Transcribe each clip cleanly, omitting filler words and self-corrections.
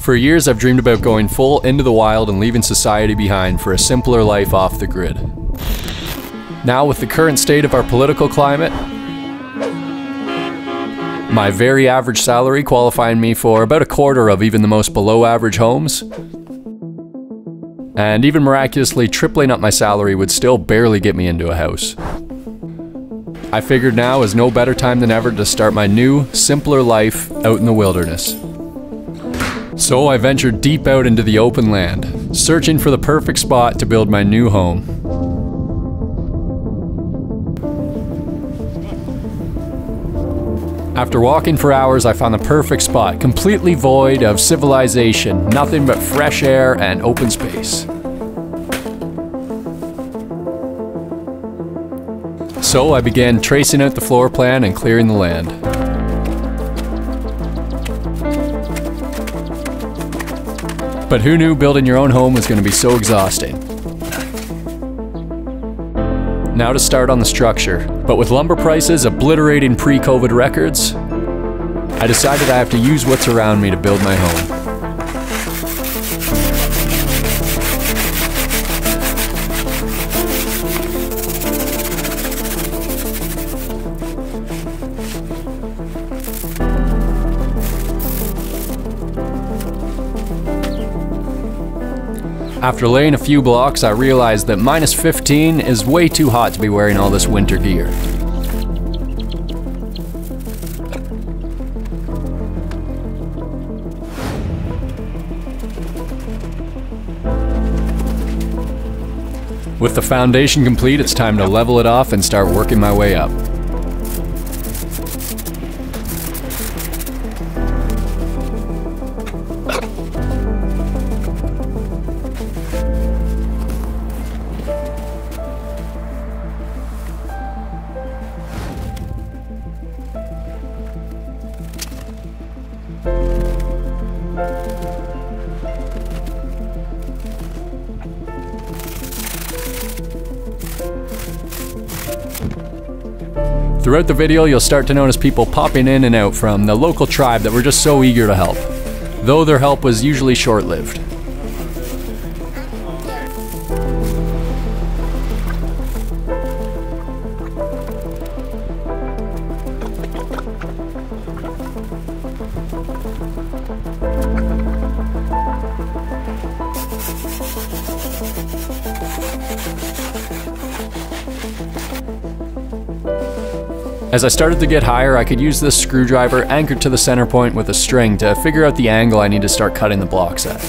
For years I've dreamed about going full into the wild and leaving society behind for a simpler life off the grid. Now with the current state of our political climate, my very average salary qualifying me for about a quarter of even the most below average homes, and even miraculously tripling up my salary would still barely get me into a house. I figured now is no better time than ever to start my new, simpler life out in the wilderness. So I ventured deep out into the open land, searching for the perfect spot to build my new home. After walking for hours, I found the perfect spot, completely void of civilization, nothing but fresh air and open space. So I began tracing out the floor plan and clearing the land. But who knew building your own home was going to be so exhausting? Now to start on the structure, but with lumber prices obliterating pre-COVID records, I decided I have to use what's around me to build my home. After laying a few blocks, I realized that minus 15 is way too hot to be wearing all this winter gear. With the foundation complete, it's time to level it off and start working my way up. Throughout the video, you'll start to notice people popping in and out from the local tribe that were just so eager to help, though their help was usually short-lived. As I started to get higher, I could use this screwdriver anchored to the center point with a string to figure out the angle I need to start cutting the blocks at.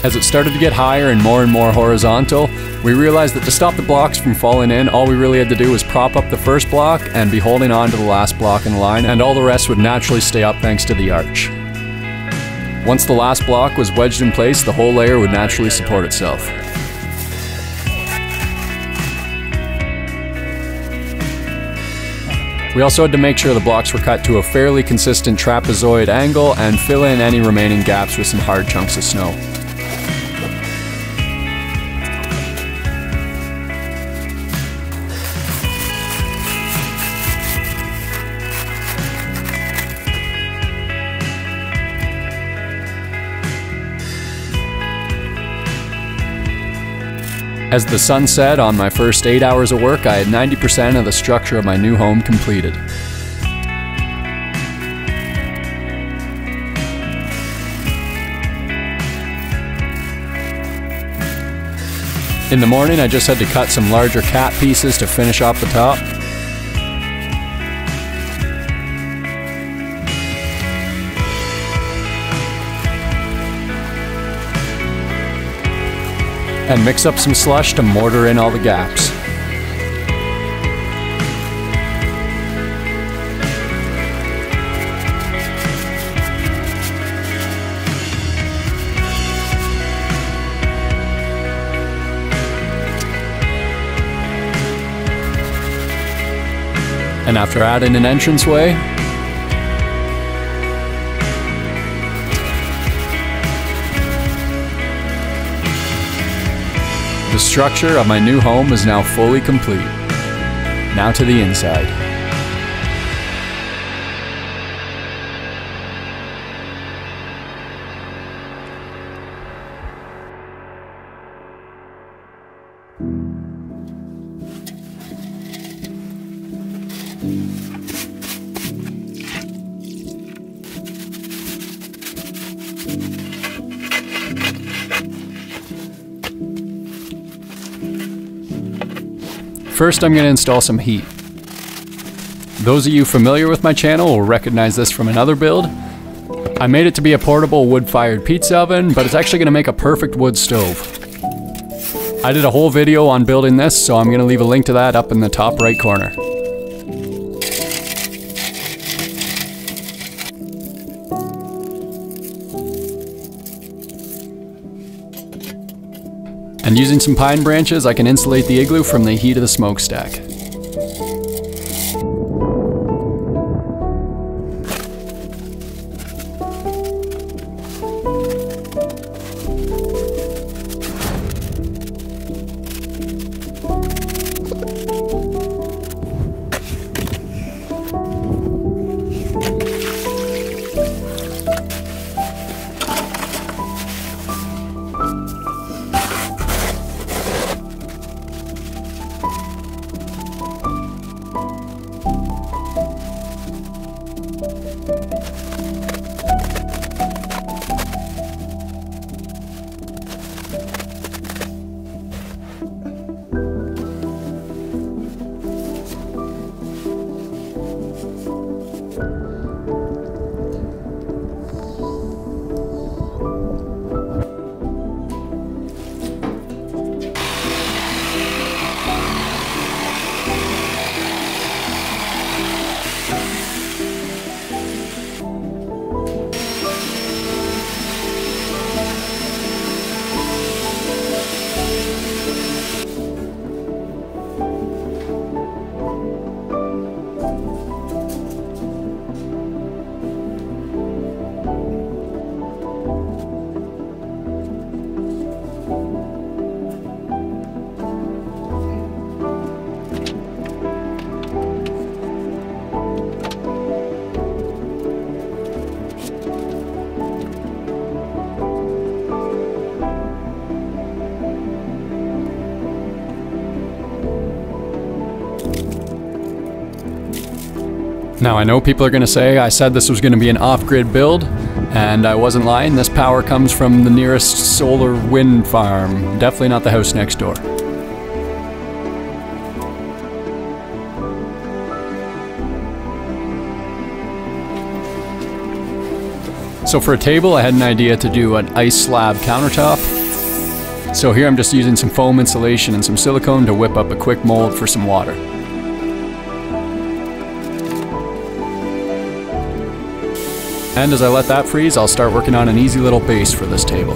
As it started to get higher and more horizontal, we realized that to stop the blocks from falling in, all we really had to do was prop up the first block and be holding on to the last block in the line, and all the rest would naturally stay up thanks to the arch. Once the last block was wedged in place, the whole layer would naturally support itself. We also had to make sure the blocks were cut to a fairly consistent trapezoid angle and fill in any remaining gaps with some hard chunks of snow. As the sun set on my first 8 hours of work, I had 90% of the structure of my new home completed. In the morning, I just had to cut some larger cap pieces to finish off the top. And mix up some slush to mortar in all the gaps. And after adding an entranceway, the structure of my new home is now fully complete. Now to the inside. First, I'm going to install some heat. Those of you familiar with my channel will recognize this from another build. I made it to be a portable wood-fired pizza oven, but it's actually going to make a perfect wood stove. I did a whole video on building this, so I'm going to leave a link to that up in the top right corner. And using some pine branches, I can insulate the igloo from the heat of the smokestack. Now I know people are going to say I said this was going to be an off-grid build, and I wasn't lying. This power comes from the nearest solar wind farm, definitely not the house next door. So for a table, I had an idea to do an ice slab countertop. So here I'm just using some foam insulation and some silicone to whip up a quick mold for some water. And as I let that freeze, I'll start working on an easy little base for this table.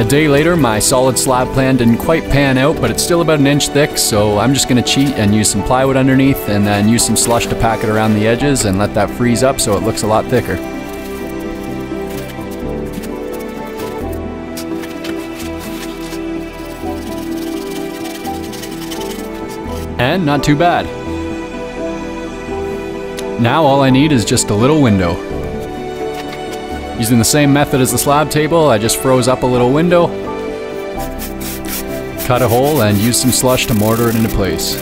day later, my solid slab plan didn't quite pan out, but it's still about an inch thick, so I'm just gonna cheat and use some plywood underneath and then use some slush to pack it around the edges and let that freeze up so it looks a lot thicker. And not too bad. Now all I need is just a little window. Using the same method as the slab table, I just froze up a little window, cut a hole, and used some slush to mortar it into place.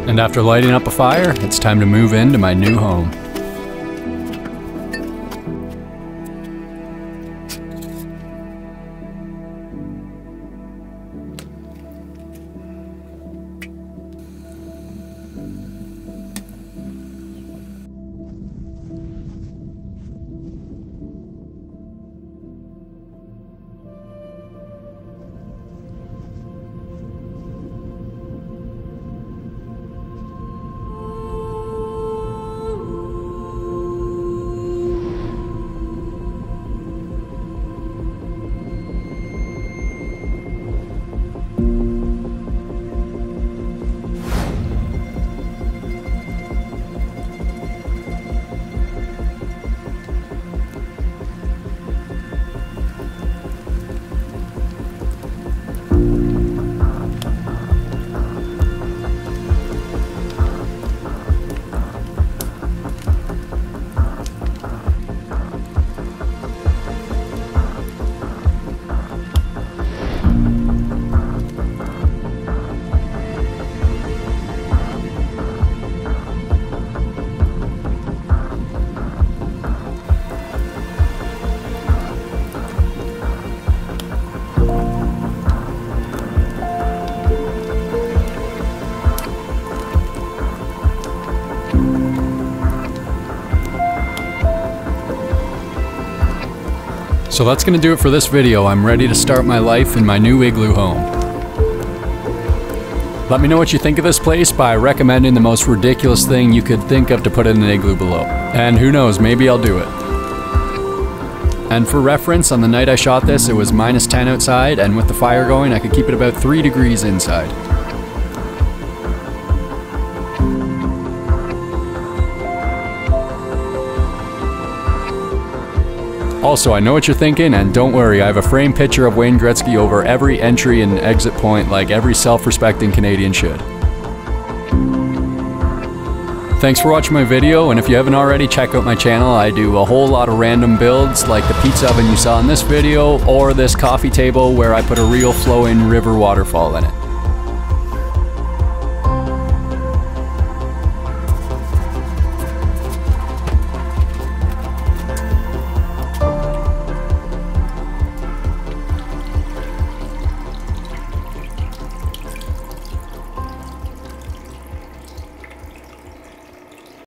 And after lighting up a fire, it's time to move into my new home. So that's gonna do it for this video. I'm ready to start my life in my new igloo home. Let me know what you think of this place by recommending the most ridiculous thing you could think of to put in an igloo below. And who knows, maybe I'll do it. And for reference, on the night I shot this, it was -10 outside, and with the fire going, I could keep it about 3 degrees inside. Also, I know what you're thinking, and don't worry, I have a framed picture of Wayne Gretzky over every entry and exit point like every self-respecting Canadian should. Thanks for watching my video, and if you haven't already, check out my channel. I do a whole lot of random builds like the pizza oven you saw in this video, or this coffee table where I put a real flowing river waterfall in it.